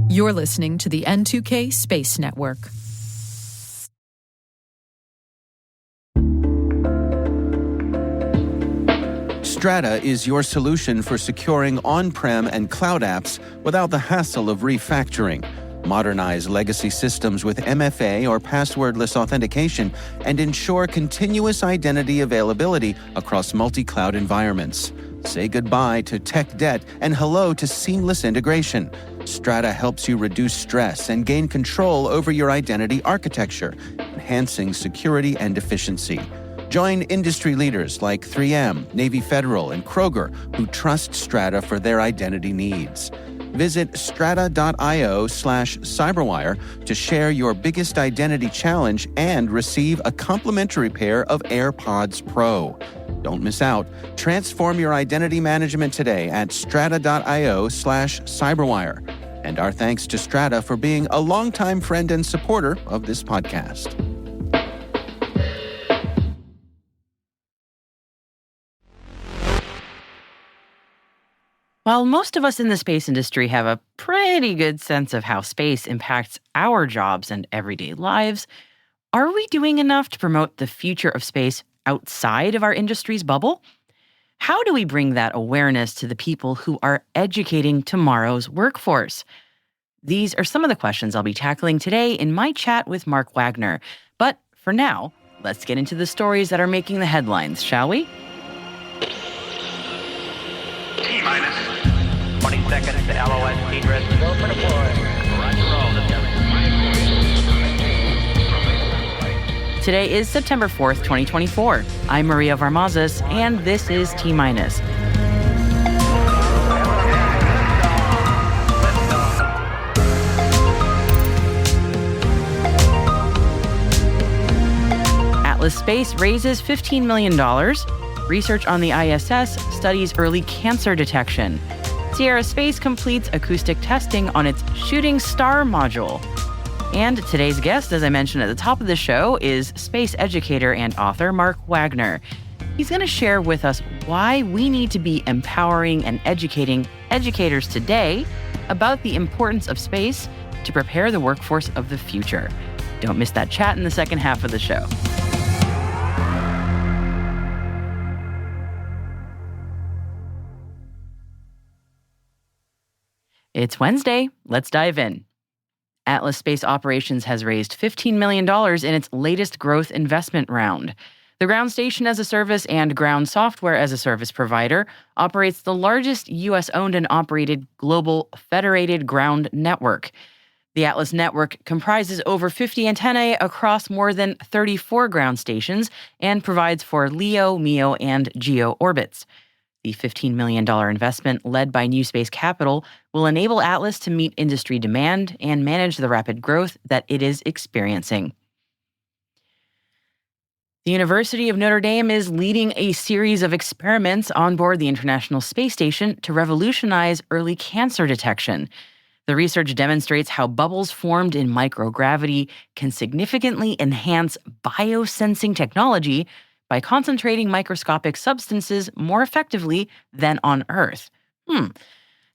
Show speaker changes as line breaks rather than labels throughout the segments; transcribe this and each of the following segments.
You're listening to the N2K Space Network.
Strata is your solution for securing on-prem and cloud apps without the hassle of refactoring. Modernize legacy systems with MFA or passwordless authentication and ensure continuous identity availability across multi-cloud environments. Say goodbye to tech debt and hello to seamless integration. Strata helps you reduce stress and gain control over your identity architecture, enhancing security and efficiency. Join industry leaders like 3M, Navy Federal, and Kroger who trust Strata for their identity needs. Visit strata.io/cyberwire to share your biggest identity challenge and receive a complimentary pair of AirPods Pro. Don't miss out. Transform your identity management today at strata.io/cyberwire. And our thanks to Strata for being a longtime friend and supporter of this podcast.
While most of us in the space industry have a pretty good sense of how space impacts our jobs and everyday lives, are we doing enough to promote the future of space outside of our industry's bubble? How do we bring that awareness to the people who are educating tomorrow's workforce? These are some of the questions I'll be tackling today in my chat with Mark Wagner. But for now, let's get into the stories that are making the headlines, shall we?
T-minus 20 seconds to LOS T-dress. Go for deploy. Roger roll.
Today is September 4th, 2024. I'm Maria Varmazes, and this is T-minus. Atlas Space raises $15 million. Research on the ISS studies early cancer detection. Sierra Space completes acoustic testing on its shooting star module. And today's guest, as I mentioned at the top of the show, is space educator and author Mark Wagner. He's going to share with us why we need to be empowering and educating educators today about the importance of space to prepare the workforce of the future. Don't miss that chat in the second half of the show. It's Wednesday. Let's dive in. Atlas Space Operations has raised $15 million in its latest growth investment round. The ground station as a service and ground software as a service provider operates the largest U.S.-owned and operated global federated ground network. The Atlas network comprises over 50 antennae across more than 34 ground stations and provides for LEO, MEO, and GEO orbits. The $15 million investment, led by New Space Capital, will enable Atlas to meet industry demand and manage the rapid growth that it is experiencing. The University of Notre Dame is leading a series of experiments on board the International Space Station to revolutionize early cancer detection. The research demonstrates how bubbles formed in microgravity can significantly enhance biosensing technology by concentrating microscopic substances more effectively than on Earth.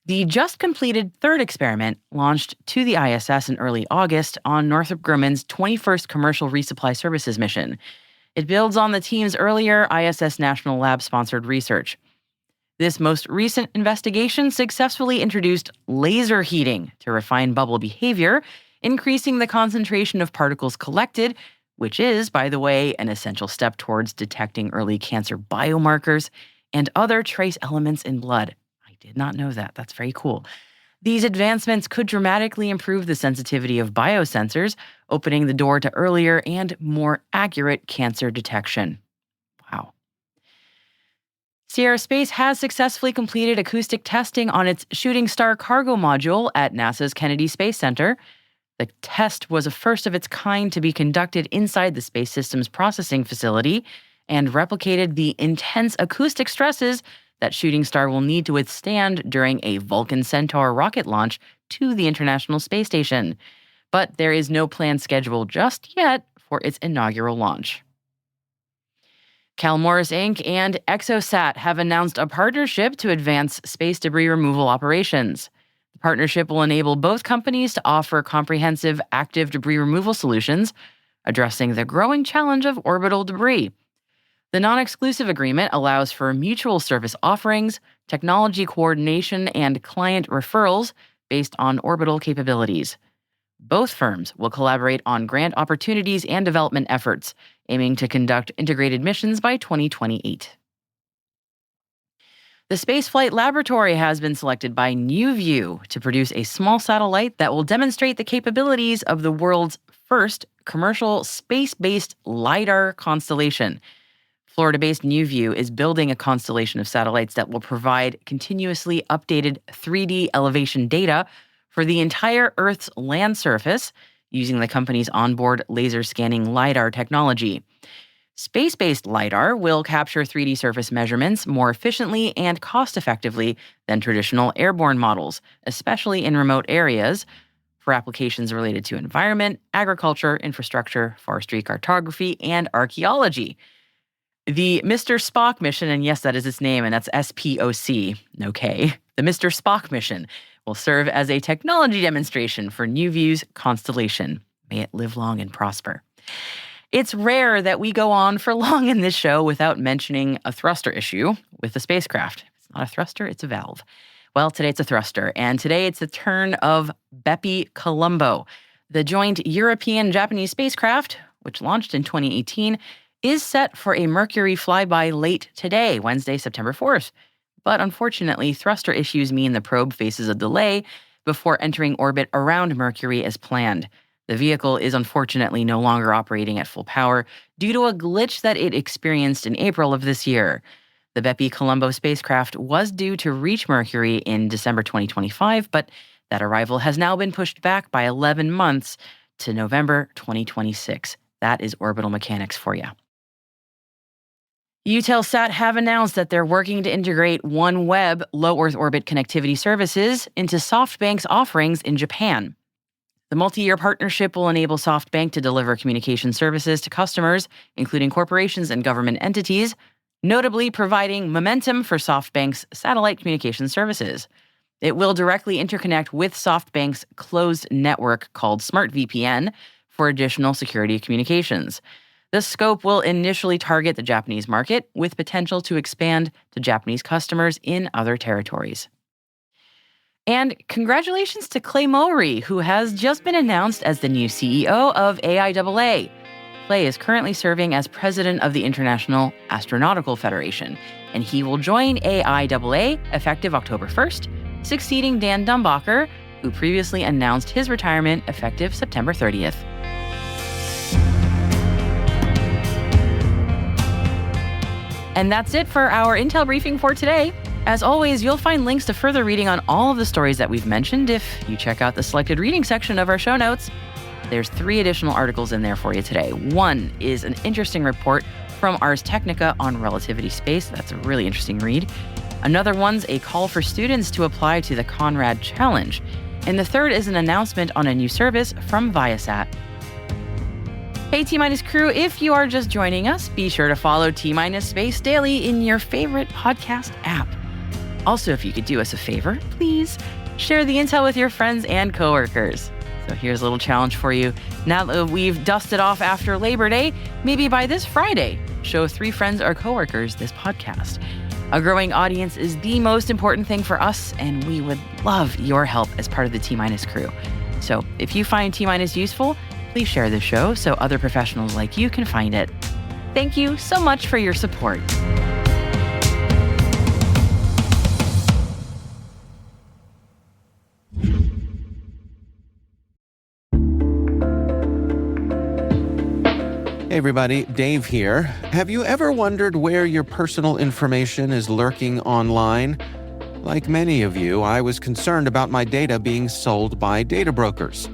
The just-completed third experiment launched to the ISS in early August on Northrop Grumman's 21st Commercial Resupply Services mission. It builds on the team's earlier ISS National Lab-sponsored research. This most recent investigation successfully introduced laser heating to refine bubble behavior, increasing the concentration of particles collected, which is, by the way, an essential step towards detecting early cancer biomarkers and other trace elements in blood. I did not know that. That's very cool. These advancements could dramatically improve the sensitivity of biosensors, opening the door to earlier and more accurate cancer detection. Wow. Sierra Space has successfully completed acoustic testing on its Shooting Star cargo module at NASA's Kennedy Space Center. The test was a first of its kind to be conducted inside the Space Systems Processing Facility and replicated the intense acoustic stresses that Shooting Star will need to withstand during a Vulcan Centaur rocket launch to the International Space Station. But there is no planned schedule just yet for its inaugural launch. Calmoris Inc. and Exosat have announced a partnership to advance space debris removal operations. The Partnership will enable both companies to offer comprehensive active debris removal solutions, addressing the growing challenge of orbital debris. The non-exclusive agreement allows for mutual service offerings, technology coordination, and client referrals based on orbital capabilities. Both firms will collaborate on grant opportunities and development efforts, aiming to conduct integrated missions by 2028. The Spaceflight Laboratory has been selected by NewView to produce a small satellite that will demonstrate the capabilities of the world's first commercial space-based LiDAR constellation. Florida-based NewView is building a constellation of satellites that will provide continuously updated 3D elevation data for the entire Earth's land surface using the company's onboard laser scanning LiDAR technology. Space-based LiDAR will capture 3D surface measurements more efficiently and cost-effectively than traditional airborne models, especially in remote areas, for applications related to environment, agriculture, infrastructure, forestry, cartography, and archaeology. The Mr. Spock mission, and yes, that is its name, and that's SPOC, no K. The Mr. Spock mission will serve as a technology demonstration for NewView's constellation. May it live long and prosper. It's rare that we go on for long in this show without mentioning a thruster issue with the spacecraft. It's not a thruster, it's a valve. Well, today it's a thruster, and today it's the turn of Bepi Colombo. The joint European-Japanese spacecraft, which launched in 2018, is set for a Mercury flyby late today, Wednesday, September 4th. But unfortunately, thruster issues mean the probe faces a delay before entering orbit around Mercury as planned. The vehicle is unfortunately no longer operating at full power due to a glitch that it experienced in April of this year. The Bepi Colombo spacecraft was due to reach Mercury in December 2025, but that arrival has now been pushed back by 11 months to November 2026. That is orbital mechanics for you. Eutelsat have announced that they're working to integrate OneWeb low Earth orbit connectivity services into SoftBank's offerings in Japan. The multi-year partnership will enable SoftBank to deliver communication services to customers, including corporations and government entities, notably providing momentum for SoftBank's satellite communication services. It will directly interconnect with SoftBank's closed network called SmartVPN for additional security communications. The scope will initially target the Japanese market, with potential to expand to Japanese customers in other territories. And congratulations to Clay Mowry, who has just been announced as the new CEO of AIAA. Clay is currently serving as president of the International Astronautical Federation, and he will join AIAA effective October 1st, succeeding Dan Dumbacher, who previously announced his retirement effective September 30th. And that's it for our Intel briefing for today. As always, you'll find links to further reading on all of the stories that we've mentioned if you check out the selected reading section of our show notes. There's 3 additional articles in there for you today. One is an interesting report from Ars Technica on relativity space. That's a really interesting read. Another one's a call for students to apply to the Conrad Challenge. And the third is an announcement on a new service from Viasat. Hey T-Minus crew, if you are just joining us, be sure to follow T-Minus Space Daily in your favorite podcast app. Also, if you could do us a favor, please share the intel with your friends and coworkers. So here's a little challenge for you. Now that we've dusted off after Labor Day, maybe by this Friday, show 3 friends or coworkers this podcast. A growing audience is the most important thing for us, and we would love your help as part of the T-Minus crew. So if you find T-Minus useful, please share the show so other professionals like you can find it. Thank you so much for your support.
Hey everybody, Dave here. Have you ever wondered where your personal information is lurking online? Like many of you, I was concerned about my data being sold by data brokers.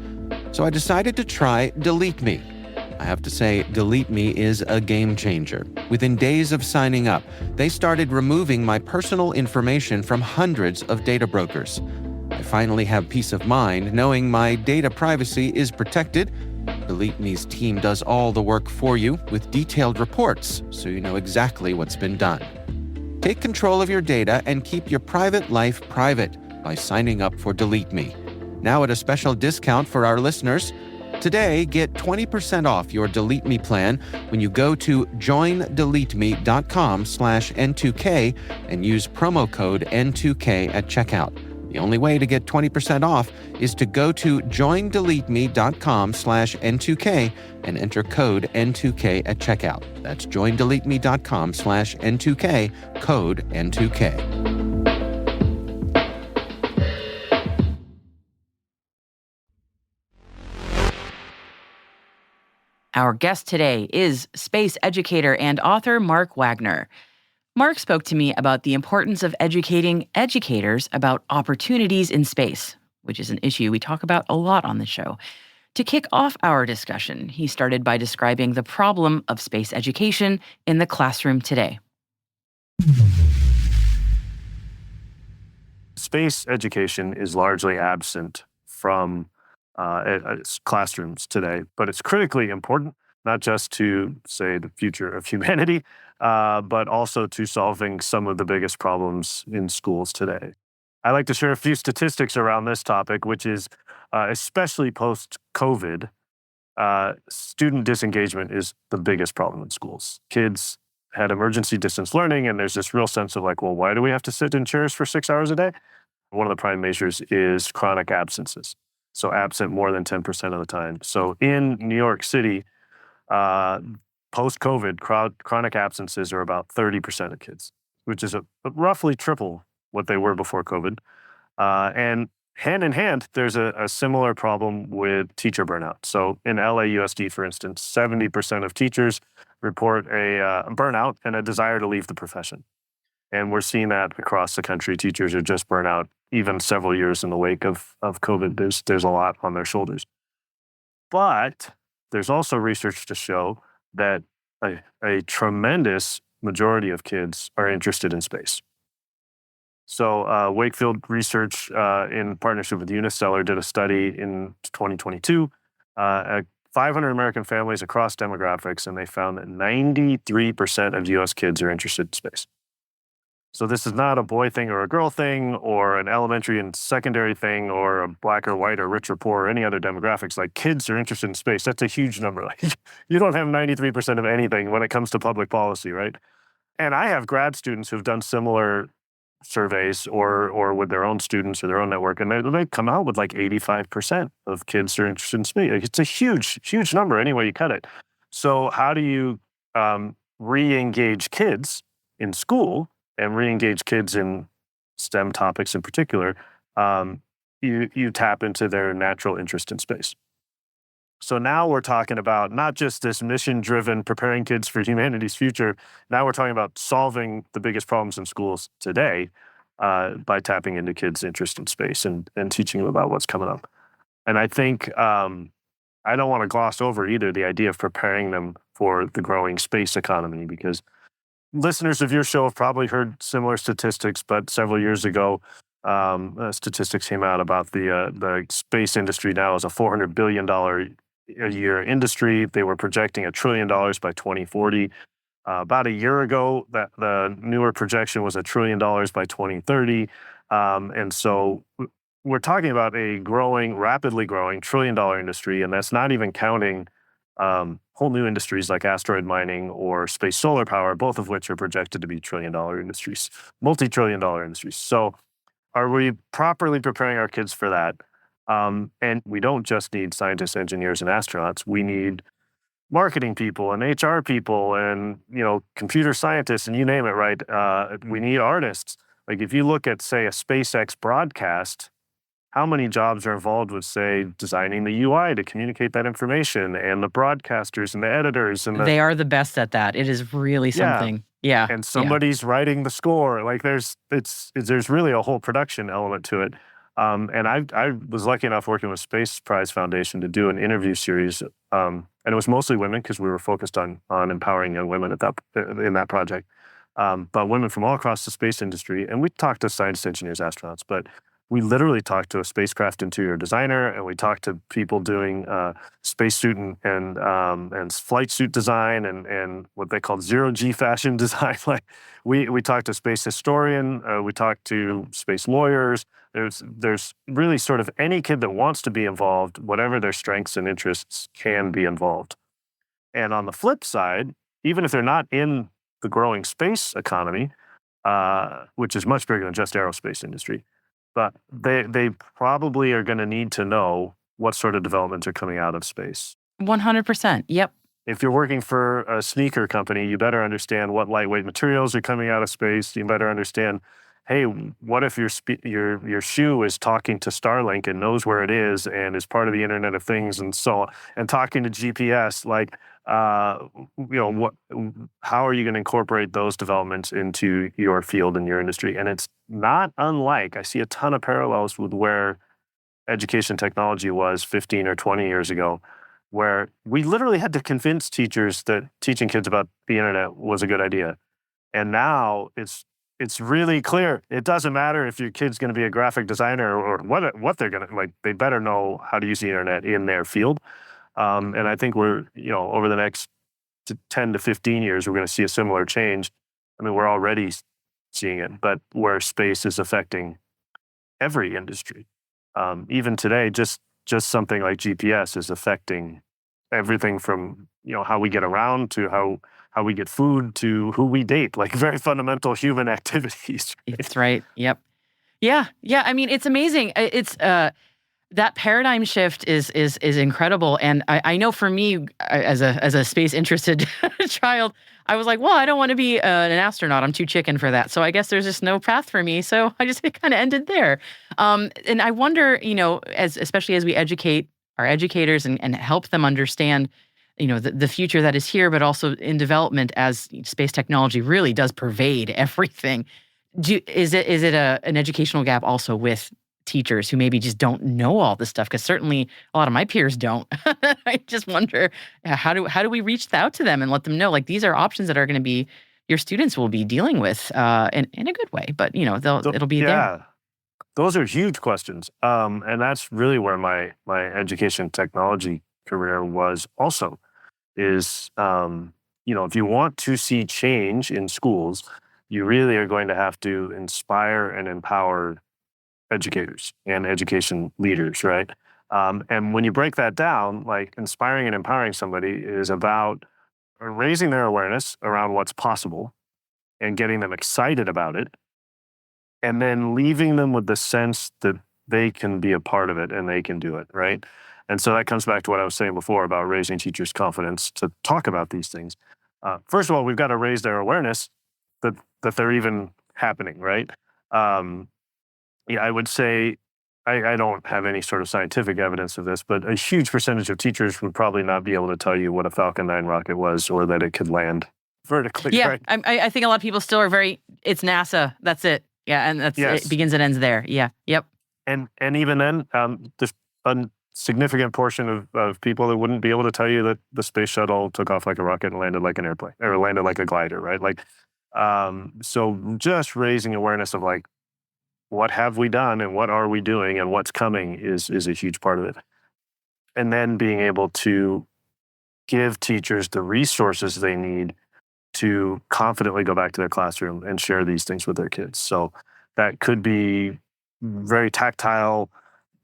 So I decided to try Delete Me. I have to say, Delete Me is a game changer. Within days of signing up, they started removing my personal information from hundreds of data brokers. I finally have peace of mind knowing my data privacy is protected. Delete Me's team does all the work for you with detailed reports, so you know exactly what's been done. Take control of your data and keep your private life private. by signing up for Delete Me. Now at a special discount for our listeners. Today, get 20% off your Delete Me plan when you go to joindeleteme.com/N2K and use promo code N2K at checkout. The only way to get 20% off is to go to joindeleteme.com/N2K and enter code N2K at checkout. That's joindeleteme.com/N2K, code N2K.
Our guest today is space educator and author Mark Wagner. Mark spoke to me about the importance of educating educators about opportunities in space, which is an issue we talk about a lot on the show. To kick off our discussion, he started by describing the problem of space education in the classroom today.
Space education is largely absent from classrooms today, but it's critically important, not just to, say, the future of humanity, but also to solving some of the biggest problems in schools today. I like to share a few statistics around this topic, which is especially post-COVID, student disengagement is the biggest problem in schools. Kids had emergency distance learning, and there's this real sense of like, well, why do we have to sit in chairs for 6 hours a day? One of the prime measures is chronic absences. So absent more than 10% of the time. So in New York City, post-COVID, chronic absences are about 30% of kids, which is a roughly triple what they were before COVID. And hand in hand, there's a similar problem with teacher burnout. So in LAUSD, for instance, 70% of teachers report a burnout and a desire to leave the profession. And we're seeing that across the country. Teachers are just burnt out, even several years in the wake of COVID. There's a lot on their shoulders. But there's also research to show that a tremendous majority of kids are interested in space. So Wakefield Research, in partnership with Unistellar, did a study in 2022 at 500 American families across demographics, and they found that 93% of U.S. kids are interested in space. So this is not a boy thing or a girl thing or an elementary and secondary thing or a black or white or rich or poor or any other demographics. Like, kids are interested in space. That's a huge number. Like, you don't have 93% of anything when it comes to public policy, right? And I have grad students who've done similar surveys or with their own students or their own network, and they come out with like 85% of kids are interested in space. Like, it's a huge, huge number any way you cut it. So how do you re-engage kids in school and re-engage kids in STEM topics in particular? You tap into their natural interest in space. So now we're talking about not just this mission-driven preparing kids for humanity's future. Now we're talking about solving the biggest problems in schools today by tapping into kids' interest in space and teaching them about what's coming up. And I think I don't want to gloss over either the idea of preparing them for the growing space economy, because listeners of your show have probably heard similar statistics, but several years ago, statistics came out about the space industry now is a $400 billion a year industry. They were projecting $1 trillion by 2040. About a year ago, the newer projection was $1 trillion by 2030. And so we're talking about a rapidly growing $1 trillion industry, and that's not even counting whole new industries like asteroid mining or space solar power, both of which are projected to be $1 trillion industries, multi-trillion-dollar industries. So are we properly preparing our kids for that? And we don't just need scientists, engineers, and astronauts. We need marketing people and HR people and, computer scientists and you name it, right? We need artists. Like, if you look at, say, a SpaceX broadcast, how many jobs are involved with, say, designing the UI to communicate that information, and the broadcasters and the editors? And
they are the best at that. It is really something. Yeah.
And somebody's writing the score. Like, there's really a whole production element to it. And I was lucky enough working with Space Prize Foundation to do an interview series. And it was mostly women because we were focused on empowering young women in that project. But women from all across the space industry. And we talked to scientists, engineers, astronauts, but we literally talked to a spacecraft interior designer, and we talked to people doing spacesuit and flight suit design and what they called zero-G fashion design. Like, we talked to space historian, we talked to space lawyers, There's really sort of any kid that wants to be involved, whatever their strengths and interests, can be involved. And on the flip side, even if they're not in the growing space economy, which is much bigger than just aerospace industry, but they probably are going to need to know what sort of developments are coming out of space.
100%. Yep.
If you're working for a sneaker company, you better understand what lightweight materials are coming out of space. You better understand, hey, what if your shoe is talking to Starlink and knows where it is and is part of the Internet of Things and so on, and talking to GPS, like, how are you going to incorporate those developments into your field and your industry? And it's not unlike, I see a ton of parallels with where education technology was 15 or 20 years ago, where we literally had to convince teachers that teaching kids about the internet was a good idea. And now it's really clear. It doesn't matter if your kid's going to be a graphic designer or what they're going to, like, they better know how to use the internet in their field. And I think we're, over the next 10 to 15 years, we're going to see a similar change. I mean, we're already seeing it, but where space is affecting every industry. Even today, just something like GPS is affecting everything from, how we get around to how we get food to who we date, like very fundamental human activities.
It's right. Yep. Yeah. Yeah. I mean, it's amazing. It's that paradigm shift is incredible. And I know for me, as a space interested child, I was like, well, I don't want to be an astronaut. I'm too chicken for that. So I guess there's just no path for me. So it kind of ended there. And I wonder, especially as we educate our educators and help them understand, the future that is here, but also in development as space technology really does pervade everything. Is it an educational gap also with teachers who maybe just don't know all this stuff? Because certainly a lot of my peers don't. I just wonder, how do we reach out to them and let them know, like, these are options that are going to be your students will be dealing with in a good way, but it'll be there.
Those are huge questions, and that's really where my education technology career was also. Is if you want to see change in schools, you really are going to have to inspire and empower educators and education leaders, right? And when you break that down, like, inspiring and empowering somebody is about raising their awareness around what's possible and getting them excited about it, and then leaving them with the sense that they can be a part of it and they can do it, right? And so that comes back to what I was saying before about raising teachers' confidence to talk about these things. First of all, we've got to raise their awareness that they're even happening, right? I would say, I don't have any sort of scientific evidence of this, but a huge percentage of teachers would probably not be able to tell you what a Falcon 9 rocket was or that it could land vertically.
Yeah,
right?
I think a lot of people still are it's NASA. That's it. Yeah, and it begins and ends there. Yeah, yep.
And even then, there's a significant portion of people that wouldn't be able to tell you that the space shuttle took off like a rocket and landed like an airplane or landed like a glider, right? Like, so just raising awareness of, like, what have we done and what are we doing and what's coming is a huge part of it. And then being able to give teachers the resources they need to confidently go back to their classroom and share these things with their kids. So that could be very tactile,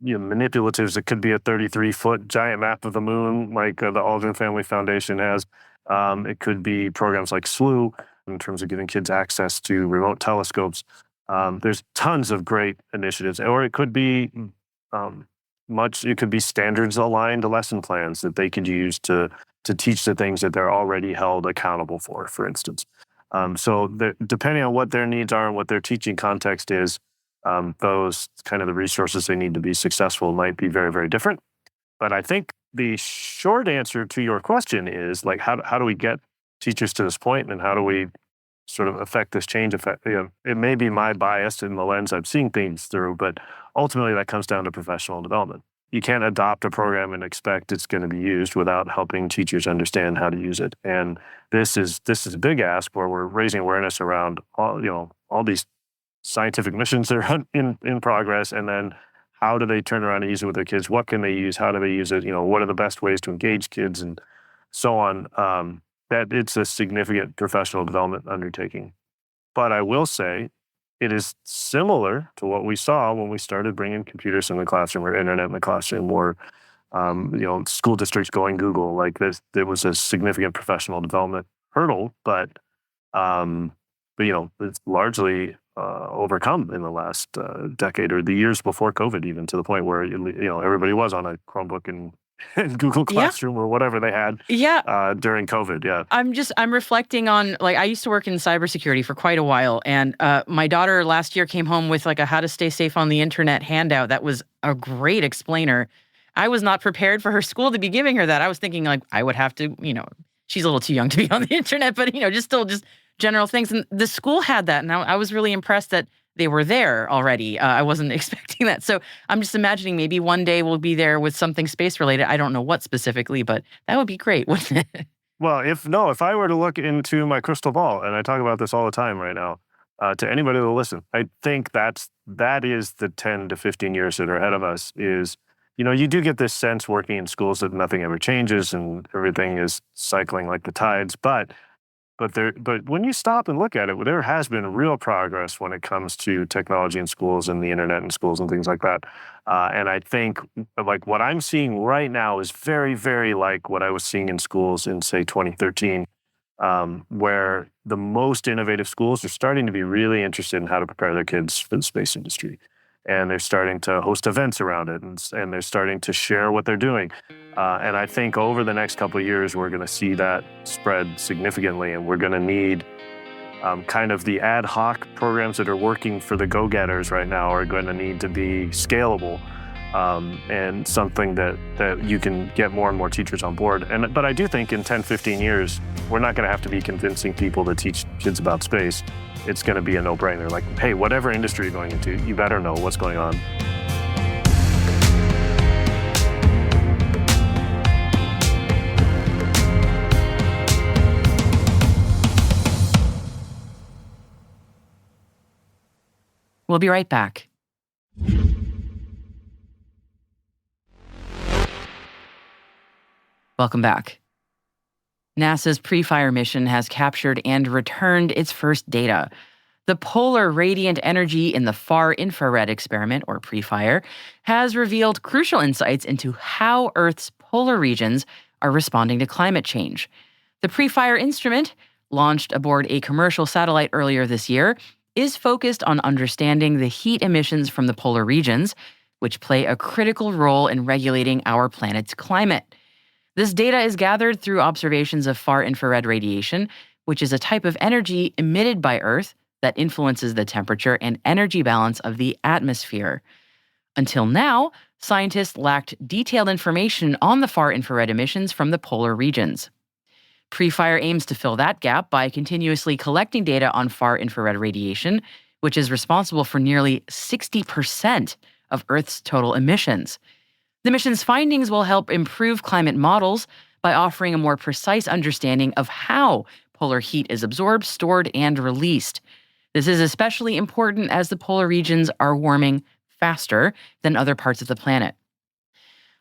manipulatives. It could be a 33-foot giant map of the moon, like the Aldrin Family Foundation has. It could be programs like SLU in terms of giving kids access to remote telescopes. There's tons of great initiatives, or it could be it could be standards-aligned lesson plans that they could use to teach the things that they're already held accountable for instance. So depending on what their needs are and what their teaching context is, those kind of the resources they need to be successful might be very, very different. But I think the short answer to your question is, like, how do we get teachers to this point, and how do we sort of affect this change effect? It may be my bias in the lens I'm seeing things through, but ultimately that comes down to professional development. You can't adopt a program and expect it's going to be used without helping teachers understand how to use it. And this is a big ask where we're raising awareness around all these scientific missions that are in progress, and then how do they turn around and use it with their kids? What can they use? How do they use it? What are the best ways to engage kids and so on? That it's a significant professional development undertaking. But I will say it is similar to what we saw when we started bringing computers in the classroom or internet in the classroom or school districts going Google. Like there was a significant professional development hurdle, but it's largely overcome in the last decade or the years before COVID, even to the point where everybody was on a Chromebook and Google Classroom or whatever they had during COVID. Yeah.
I'm reflecting on, I used to work in cybersecurity for quite a while. And my daughter last year came home with a how to stay safe on the internet handout. That was a great explainer. I was not prepared for her school to be giving her that. I was thinking I would have to, she's a little too young to be on the internet, but just general things. And the school had that. And I was really impressed that they were there already. I wasn't expecting that. So I'm just imagining maybe one day we'll be there with something space related. I don't know what specifically, but that would be great, wouldn't it?
Well, if I were to look into my crystal ball, and I talk about this all the time right now, to anybody that will listen, I think that is the 10 to 15 years that are ahead of us is, you do get this sense working in schools that nothing ever changes and everything is cycling like the tides, but when you stop and look at it, there has been real progress when it comes to technology in schools and the internet in schools and things like that. And I think what I'm seeing right now is very, very like what I was seeing in schools in, say, 2013, where the most innovative schools are starting to be really interested in how to prepare their kids for the space industry. And they're starting to host events around it, and they're starting to share what they're doing. And I think over the next couple of years, we're going to see that spread significantly, and we're going to need kind of the ad hoc programs that are working for the go-getters right now are going to need to be scalable and something that you can get more and more teachers on board. But I do think in 10, 15 years, we're not going to have to be convincing people to teach kids about space. It's going to be a no-brainer. Like, hey, whatever industry you're going into, you better know what's going on.
We'll be right back. Welcome back. NASA's PREFIRE mission has captured and returned its first data. The Polar Radiant Energy in the Far Infrared Experiment, or PREFIRE, has revealed crucial insights into how Earth's polar regions are responding to climate change. The PREFIRE instrument, launched aboard a commercial satellite earlier this year, is focused on understanding the heat emissions from the polar regions, which play a critical role in regulating our planet's climate. This data is gathered through observations of far infrared radiation, which is a type of energy emitted by Earth that influences the temperature and energy balance of the atmosphere. Until now, scientists lacked detailed information on the far infrared emissions from the polar regions. PREFIRE aims to fill that gap by continuously collecting data on far infrared radiation, which is responsible for nearly 60% of Earth's total emissions. The mission's findings will help improve climate models by offering a more precise understanding of how polar heat is absorbed, stored, and released. This is especially important as the polar regions are warming faster than other parts of the planet.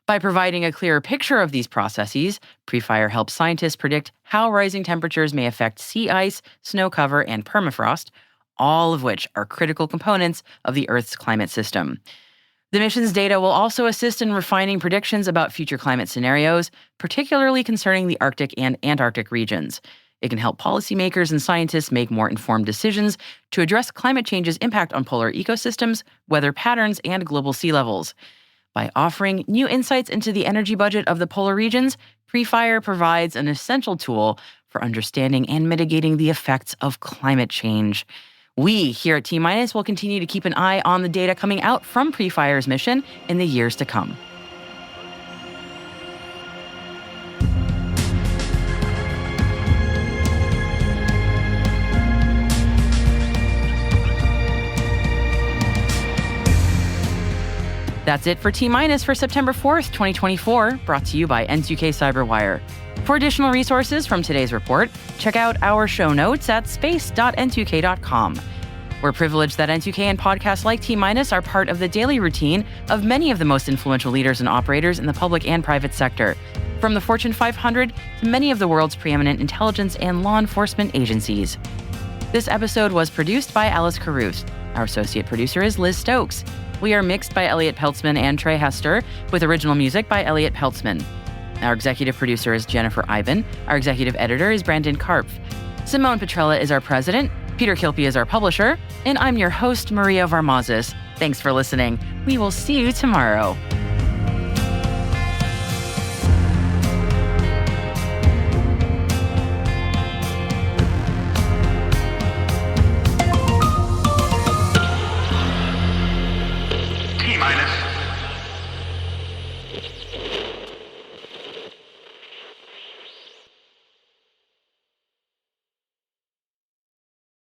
By providing a clearer picture of these processes, PREFIRE helps scientists predict how rising temperatures may affect sea ice, snow cover, and permafrost, all of which are critical components of the Earth's climate system. The mission's data will also assist in refining predictions about future climate scenarios, particularly concerning the Arctic and Antarctic regions. It can help policymakers and scientists make more informed decisions to address climate change's impact on polar ecosystems, weather patterns, and global sea levels. By offering new insights into the energy budget of the polar regions, PREFIRE provides an essential tool for understanding and mitigating the effects of climate change. We here at T-Minus will continue to keep an eye on the data coming out from PREFIRE's mission in the years to come. That's it for T-Minus for September 4th, 2024, brought to you by N2K Cyberwire. For additional resources from today's report, check out our show notes at space.n2k.com. We're privileged that N2K and podcasts like T-Minus are part of the daily routine of many of the most influential leaders and operators in the public and private sector, from the Fortune 500 to many of the world's preeminent intelligence and law enforcement agencies. This episode was produced by Alice Carruth. Our associate producer is Liz Stokes. We are mixed by Elliot Peltzman and Trey Hester, with original music by Elliot Peltzman. Our executive producer is Jennifer Iben. Our executive editor is Brandon Karpf. Simone Petrella is our president. Peter Kilpie is our publisher. And I'm your host, Maria Varmazis. Thanks for listening. We will see you tomorrow.